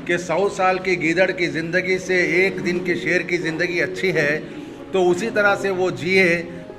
कि 100 साल की गीदड़ की ज़िंदगी से एक दिन के शेर की ज़िंदगी अच्छी है, तो उसी तरह से वो जिए।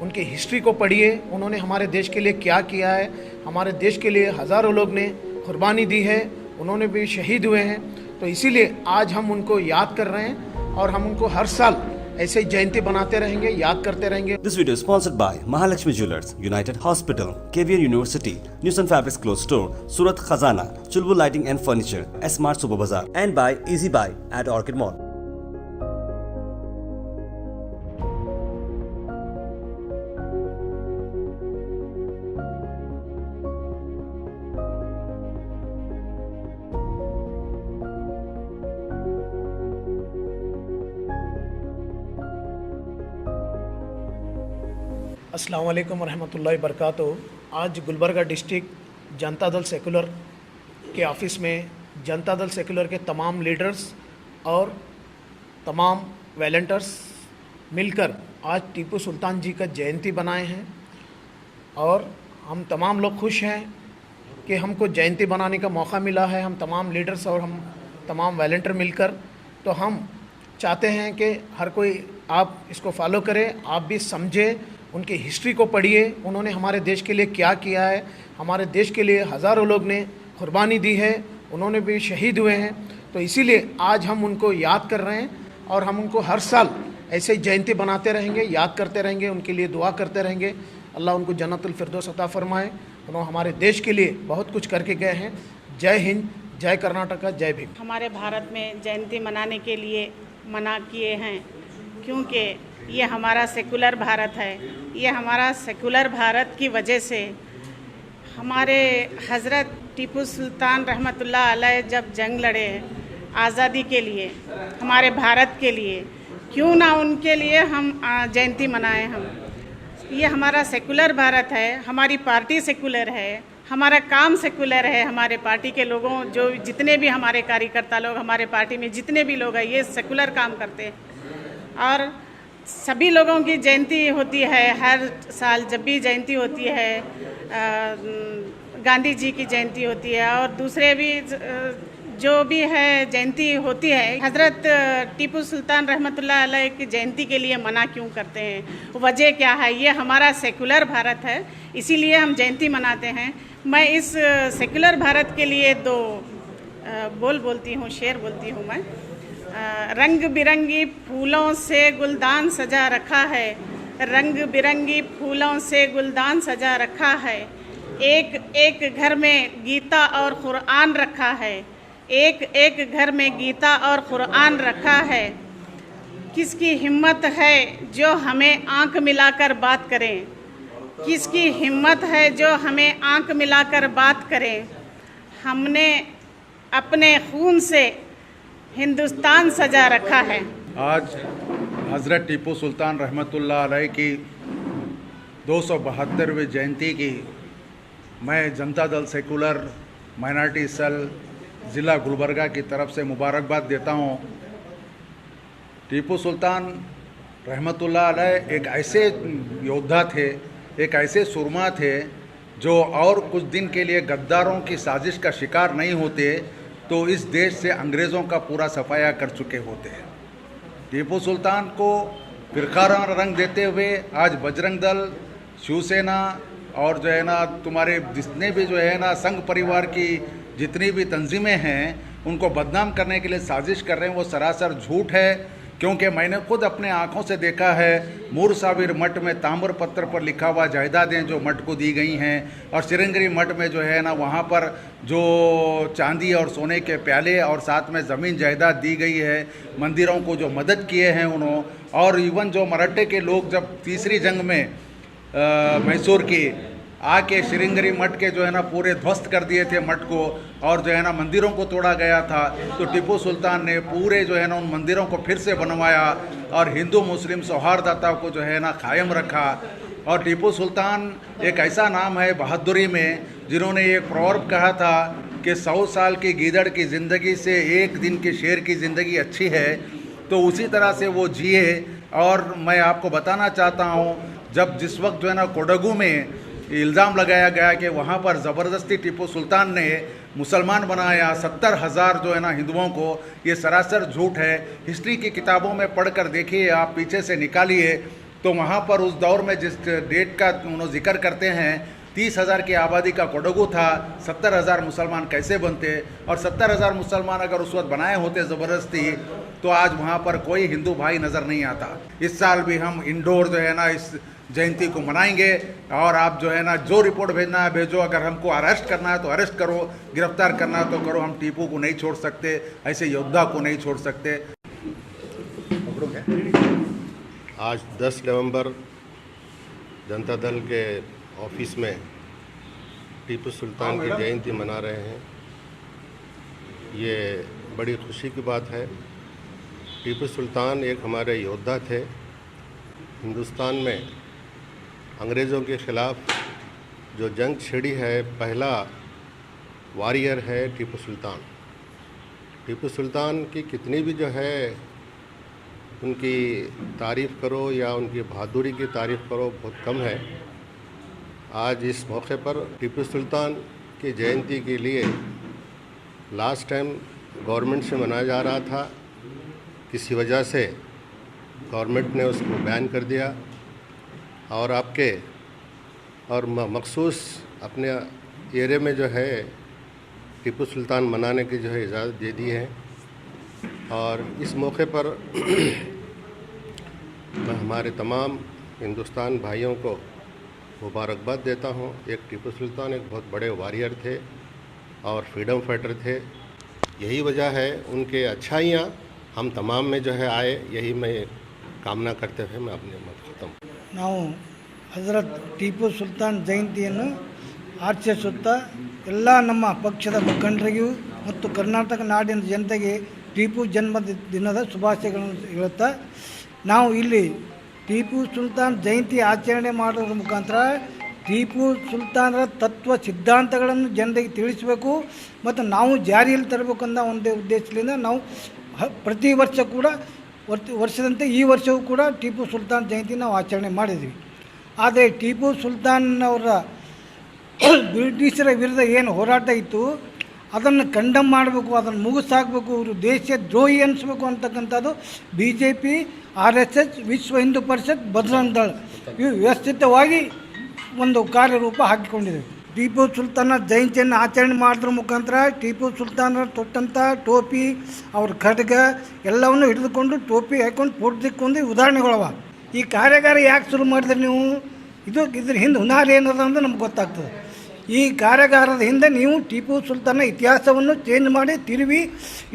उनकी हिस्ट्री को पढ़िए, उन्होंने हमारे देश के लिए क्या किया है। हमारे देश के लिए हज़ारों लोग ने कुर्बानी दी है, उन्होंने भी शहीद हुए हैं। तो इसीलिए आज हम उनको याद कर रहे हैं और हम उनको हर साल ऐसे ही जयंती बनाते रहेंगे, याद करते रहेंगे। This video is sponsored by Mahalakshmi Jewelers, United Hospital, KVR University, News and Fabrics Clothes Store, Surat Khazana, Chulbul Lighting and Furniture, S-Mart Super Bazaar, and by Easy Buy at Orchid Mall. अस्सलाम वालेकुम रहमतुल्लाहि बरकातुहू। आज Gulbarga district Janata Dal secular के office में Janata Dal secular के तमाम leaders और तमाम वॉलंटियर्स मिलकर आज टीपू सुल्तान जी का जयंती बनाए हैं और हम तमाम लोग खुश हैं कि हमको जयंती बनाने का मौका मिला है। हम तमाम लीडर्स और हम तमाम वॉलंटियर मिलकर, तो हम चाहते हैं कि हर कोई आप इसको फॉलो करें, आप भी समझें, उनकी हिस्ट्री को पढ़िए, उन्होंने हमारे देश के लिए क्या किया है। हमारे देश के लिए हज़ारों लोग ने कुर्बानी दी है, उन्होंने भी शहीद हुए हैं। तो इसीलिए आज हम उनको याद कर रहे हैं और हम उनको हर साल ऐसे ही जयंती बनाते रहेंगे, याद करते रहेंगे, उनके लिए दुआ करते रहेंगे। अल्लाह उनको जन्नतुल फिरदौस अता फरमाए। उन्होंने हमारे देश के लिए बहुत कुछ करके गए हैं। जय हिंद, जय कर्नाटका, जय भीम। हमारे भारत में जयंती मनाने के लिए मना किए हैं क्योंकि ये हमारा सेकुलर भारत है। ये हमारा सेकुलर भारत की वजह से हमारे हज़रत टीपू सुल्तान रहमतुल्लाह अलैह जब जंग लड़े आज़ादी के लिए, हमारे भारत के लिए, क्यों ना उनके लिए हम जयंती मनाएं। हम ये हमारा सेकुलर भारत है, हमारी पार्टी सेकुलर है, हमारा काम सेकुलर है। हमारे पार्टी के लोगों, जो जितने भी हमारे कार्यकर्ता लोग, हमारे पार्टी में जितने भी लोग हैं, ये सेकुलर काम करते हैं। और सभी लोगों की जयंती होती है हर साल। जब भी जयंती होती है, गांधी जी की जयंती होती है और दूसरे भी जो भी है जयंती होती है। हज़रत टीपू सुल्तान रहमतुल्लाह अलैह की जयंती के लिए मना क्यों करते हैं, वजह क्या है? ये हमारा सेकुलर भारत है, इसीलिए हम जयंती मनाते हैं। मैं इस सेकुलर भारत के लिए दो बोलती हूँ, शेर बोलती हूँ मैं। रंग बिरंगी फूलों से गुलदान सजा रखा है, रंग बिरंगी फूलों से गुलदान सजा रखा है। एक एक घर में गीता और कुरान रखा है, एक एक घर में गीता और कुरान रखा है। किसकी हिम्मत है जो हमें आंख मिलाकर बात करें, किसकी हिम्मत है जो हमें आंख मिलाकर बात करें। हमने अपने खून से हिंदुस्तान सजा रखा है। आज हज़रत टीपू सुल्तान रहमतुल्लाह अलैह की 272वीं जयंती की मैं Janata Dal secular minority cell ज़िला गुलबर्गा की तरफ से मुबारकबाद देता हूँ। टीपू सुल्तान रहमतुल्लाह अलैह एक ऐसे योद्धा थे, एक ऐसे सुरमा थे जो और कुछ दिन के लिए गद्दारों की साजिश का शिकार नहीं होते तो इस देश से अंग्रेज़ों का पूरा सफाया कर चुके होते हैं। टीपू सुल्तान को फिरकाराना रंग देते हुए आज बजरंग दल, शिवसेना और जो है ना तुम्हारे जितने भी जो है ना संघ परिवार की जितनी भी तंजीमें हैं, उनको बदनाम करने के लिए साजिश कर रहे हैं। वो सरासर झूठ है, क्योंकि मैंने खुद अपने आँखों से देखा है। मूर साबिर मठ में ताम्र पत्थर पर लिखा हुआ जायदादें जो मठ को दी गई हैं, और श्रृंगेरी मठ में जो है ना वहाँ पर जो चांदी और सोने के प्याले और साथ में ज़मीन जायदाद दी गई है। मंदिरों को जो मदद किए हैं उन्होंने, और इवन जो मराठे के लोग जब तीसरी जंग में मैसूर की आके श्रृंगेरी मठ के जो है ना पूरे ध्वस्त कर दिए थे मठ को, और जो है ना मंदिरों को तोड़ा गया था, तो टीपू सुल्तान ने पूरे जो है ना उन मंदिरों को फिर से बनवाया और हिंदू मुस्लिम सौहार्दता को जो है ना कायम रखा। और टीपू सुल्तान एक ऐसा नाम है बहादुरी में, जिन्होंने एक प्रॉवर्ब कहा था कि 100 साल की गीदड़ की ज़िंदगी से एक दिन के शेर की ज़िंदगी अच्छी है। तो उसी तरह से वो जिए। और मैं आपको बताना चाहता हूँ, जब जिस वक्त जो है ना कोडगू में इल्ज़ाम लगाया गया कि वहाँ पर ज़बरदस्ती टीपू सुल्तान ने मुसलमान बनाया, 70,000 जो है ना हिंदुओं को, ये सरासर झूठ है। हिस्ट्री की किताबों में पढ़कर देखिए, आप पीछे से निकालिए तो वहाँ पर उस दौर में जिस डेट का उन्होंने जिक्र करते हैं, 30,000 की आबादी का कोडगु था, 70,000 मुसलमान कैसे बनते, और 70,000 मुसलमान अगर उस वक्त बनाए होते ज़बरदस्ती तो आज वहाँ पर कोई हिंदू भाई नज़र नहीं आता। इस साल भी हम इंडोर जो है ना इस जयंती को मनाएंगे, और आप जो है ना जो रिपोर्ट भेजना है भेजो, अगर हमको अरेस्ट करना है तो अरेस्ट करो, गिरफ्तार करना है तो करो, हम टीपू को नहीं छोड़ सकते, ऐसे योद्धा को नहीं छोड़ सकते। आज 10 नवंबर जनता दल के ऑफिस में टीपू सुल्तान की जयंती मना रहे हैं। ये बड़ी खुशी की बात है। टीपू सुल्तान एक हमारे योद्धा थे। हिंदुस्तान में अंग्रेज़ों के ख़िलाफ़ जो जंग छिड़ी है, पहला वॉरियर है टीपू सुल्तान। टीपू सुल्तान की कितनी भी जो है उनकी तारीफ़ करो या उनकी बहादुरी की तारीफ़ करो, बहुत कम है। आज इस मौके पर टीपू सुल्तान की जयंती के लिए लास्ट टाइम गवर्नमेंट से मनाया जा रहा था, किसी वजह से गवर्नमेंट ने उसको बैन कर दिया और आपके और मखसूस अपने एरिया में जो है टीपू सुल्तान मनाने की जो है इजाज़त दे दी है। और इस मौके पर मैं हमारे तमाम हिंदुस्तान भाइयों को मुबारकबाद देता हूँ। एक टीपू सुल्तान एक बहुत बड़े वॉरियर थे और फ्रीडम फाइटर थे। यही वजह है उनके अच्छाइयाँ हम तमाम में जो है आए, यही मैं कामना करते हुए मैं अपने मत खत्म। ನಾವು ಹಜರತ್ ಟಿಪ್ಪು ಸುಲ್ತಾನ್ ಜಯಂತಿಯನ್ನು ಆಚರಿಸುತ್ತಾ ಎಲ್ಲ ನಮ್ಮ ಪಕ್ಷದ ಮುಖಂಡರಿಗೂ ಮತ್ತು ಕರ್ನಾಟಕ ನಾಡಿನ ಜನತೆಗೆ ಟಿಪ್ಪು ಜನ್ಮ ದಿನದ ಶುಭಾಶಯಗಳನ್ನು ಹೇಳುತ್ತಾ, ನಾವು ಇಲ್ಲಿ ಟಿಪ್ಪು ಸುಲ್ತಾನ್ ಜಯಂತಿ ಆಚರಣೆ ಮಾಡೋದ್ರ ಮುಖಾಂತರ ಟಿಪ್ಪು ಸುಲ್ತಾನರ ತತ್ವ ಸಿದ್ಧಾಂತಗಳನ್ನು ಜನರಿಗೆ ತಿಳಿಸಬೇಕು ಮತ್ತು ನಾವು ಜಾರಿಯಲ್ಲಿ ತರಬೇಕು ಅನ್ನೋ ಒಂದೇ ಉದ್ದೇಶದಿಂದ ನಾವು ಪ್ರತಿ ವರ್ಷ ಕೂಡ ವರ್ಷದಂತೆ ಈ ವರ್ಷವೂ ಕೂಡ ಟಿಪ್ಪು ಸುಲ್ತಾನ್ ಜಯಂತಿ ನಾವು ಆಚರಣೆ ಮಾಡಿದ್ವಿ. ಆದರೆ ಟಿಪ್ಪು ಸುಲ್ತಾನ್ ಅವರ ಬ್ರಿಟಿಷರ ವಿರುದ್ಧ ಏನು ಹೋರಾಟ ಇತ್ತು ಅದನ್ನು ಕಂಡಮ್ ಮಾಡಬೇಕು, ಅದನ್ನು ಮುಗಿಸಾಕಬೇಕು, ಇವರು ದೇಶ ದ್ರೋಹಿ ಅನಿಸ್ಬೇಕು ಅಂತಕ್ಕಂಥದ್ದು BJP, RSS, ವಿಶ್ವ ಹಿಂದೂ ಪರಿಷತ್, ಬಜರಂಗ ದಳ ಇವು ವ್ಯವಸ್ಥಿತವಾಗಿ ಒಂದು ಕಾರ್ಯರೂಪ ಹಾಕಿಕೊಂಡಿದೆ. ಟಿಪ್ಪು ಸುಲ್ತಾನ ಜಯಂತಿಯನ್ನು ಆಚರಣೆ ಮಾಡೋದ್ರ ಮುಖಾಂತರ ಟಿಪ್ಪು ಸುಲ್ತಾನರು ತೊಟ್ಟಂಥ ಟೋಪಿ, ಅವ್ರ ಖಡ್ಗ ಎಲ್ಲವನ್ನು ಹಿಡಿದುಕೊಂಡು ಟೋಪಿ ಹಾಕ್ಕೊಂಡು ಪೂರ್ತಿಕೊಂಡು ಉದಾಹರಣೆಗಳವ. ಈ ಕಾರ್ಯಾಗಾರ ಯಾಕೆ ಶುರು ಮಾಡಿದ್ರೆ ನೀವು, ಇದ್ರ ಹಿಂದೆ ಹುನಾರ ಏನದ ಅಂತ ನಮ್ಗೆ ಗೊತ್ತಾಗ್ತದೆ. ಈ ಕಾರ್ಯಾಗಾರದ ಹಿಂದೆ ನೀವು ಟಿಪ್ಪು ಸುಲ್ತಾನ ಇತಿಹಾಸವನ್ನು ಚೇಂಜ್ ಮಾಡಿ ತಿರುವಿ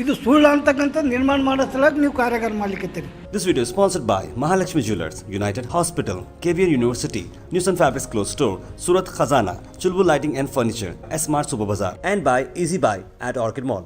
ಇದು ಸುಳ್ಳು ಅಂತಕ್ಕಂಥ ನಿರ್ಮಾಣ ಮಾಡೋ ಸಲುವಾಗಿ ನೀವು ಕಾರ್ಯಾಗಾರ ಮಾಡಲಿಕ್ಕಿದ್ದೀರಿ. This video is sponsored by Mahalakshmi Jewelers, United Hospital, KVR University, News and Fabrics Clothes Store, Surat Khazana, Chulbul Lighting and Furniture, S Mart Super Bazaar, and by Easy Buy at Orchid Mall.